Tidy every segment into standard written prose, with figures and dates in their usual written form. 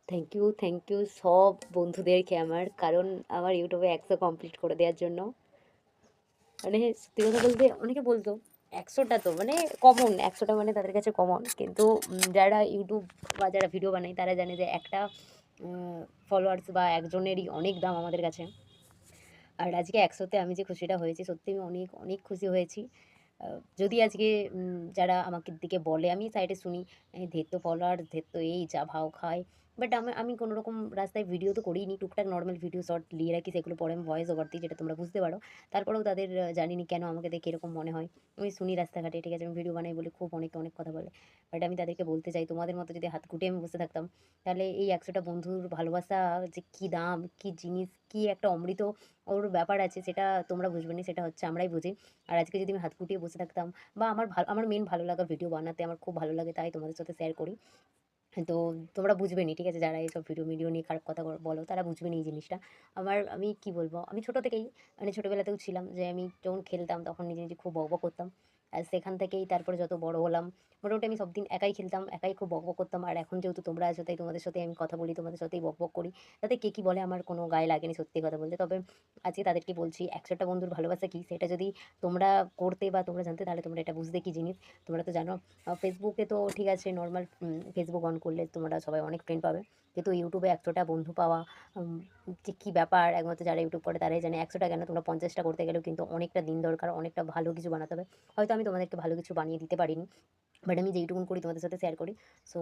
Thank you সব বন্ধুদেরকে আমার। কারণ আমার ইউটিউবে ১০০ কমপ্লিট করে দেওয়ার জন্য। মানে সত্যি কথা বলতে অনেকে বলতো ১০০টা তো মানে কমন, ১০০টা মানে তাদের কাছে কমন। কিন্তু যারা ইউটিউব বা যারা ভিডিও বানায় তারা জানে যে একটা ফলোয়ার্স বা একজনেরই অনেক দাম আমাদের কাছে। আর আজকে ১০০ তে আমি যে খুশিটা হয়েছি সত্যি আমি অনেক, অনেক খুশি হয়েছি। আ যদি আজকে যারা আমাকে দিকে বলে আমি সাইডে শুনি, "ধের তো ফলোয়ার, ধের তো এই যা ভাও খায়।" বাট আমি কোনোরকম রাস্তায় ভিডিও তো করিনি। টুকটাক নরমাল ভিডিও শর্ট দিয়ে রাখি সেগুলো পরে আমি ভয়েস ওভার দিই যেটা তোমরা বুঝতে পারো। তারপরেও তাদের জানি না কেন আমাকে দেখে এরকম মনে হয়। আমি শুনি রাস্তাঘাটে ঠিক আছে আমি ভিডিও বানাই বলে খুব অনেকে অনেক কথা বলে। বাট আমি তাদেরকে বলতে চাই তোমাদের মতো যদি হাত গুটিয়ে আমি বসে থাকতাম তাহলে এই ১০০ টা বন্ধুর ভালোবাসা যে কী দাম, কী জিনিস, কী একটা অমৃত ওর ব্যাপার আছে সেটা তোমরা বুঝবে না, সেটা হচ্ছে আমরাই বুঝি। আর আজকে যদি আমি হাত গুটিয়ে বসে থাকতাম বা আমার মেইন ভালো লাগা ভিডিও বানাতে আমার খুব ভালো লাগে তাই তোমাদের সাথে শেয়ার করি। তো তোমরা বুঝবে নি, ঠিক আছে? যারা এইসব ভিডিও নিয়ে খারাপ কথা বলো তারা বুঝবে না এই জিনিসটা। আমি কি বলবো? আমি ছোট থেকেই মানে ছোটবেলাতেও ছিলাম যে আমি যখন খেলতাম তখন নিজে, নিজে খুব বকবক করতাম। আর সেখান থেকেই তারপরে যত বড় হলাম, মোটামুটি আমি সবদিন একাই খেলতাম, একাই খুব বকবক করতাম। আর এখন যেহেতু তোমরা আছো তাই তোমাদের সাথেই আমি কথা বলি, তোমাদের সাথেই বকবক করি। তাতে কে কি বলে আমার কোনো গায়ে লাগেনি সত্যি কথা বলতে। তবে আজকে তাদেরকে বলছি ১০০ টা বন্ধুর ভালোবাসা কি সেটা যদি তোমরা করতে বা তোমরা জানতে তাহলে তোমরা এটা বুঝতে কি জিনিস। তোমরা তো জানো ফেসবুকে তো ঠিক আছে নরমাল ফেসবুক অন করলে তোমরা সবাই অনেক ফ্রেন্ড পাবে। কিন্তু ইউটিউবে ১০০ টা বন্ধু পাওয়া উম যে কী ব্যাপার একমাত্র যারা ইউটিউব করে তারাই জানে। ১০০ টা কেন তোমরা ৫০ টা করতে গেলেও কিন্তু অনেকটা দিন দরকার, অনেকটা ভালো কিছু বানাতে হবে। হয়তো আমি তোমাদেরকে ভালো কিছু বানিয়ে দিতে পারিনি। বাট আমি যেইটুকুন করি তোমাদের সাথে শেয়ার করি। সো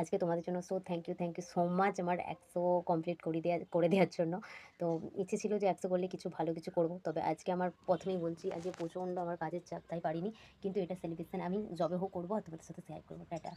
আজকে তোমাদের জন্য থ্যাংক ইউ সো মাচ আমার ১০০ কমপ্লিট করে দেওয়ার জন্য। তো ইচ্ছে ছিল যে ১০০ করলে কিছু ভালো কিছু করব। তবে আজকে আমার ১ম এই বলছি আজকে প্রচণ্ড আমার কাজের চাপ তাই পারিনি। কিন্তু এটা সেলিব্রেশন আমি যবে হোক করব আর তোমাদের সাথে শেয়ার করব। টাটা।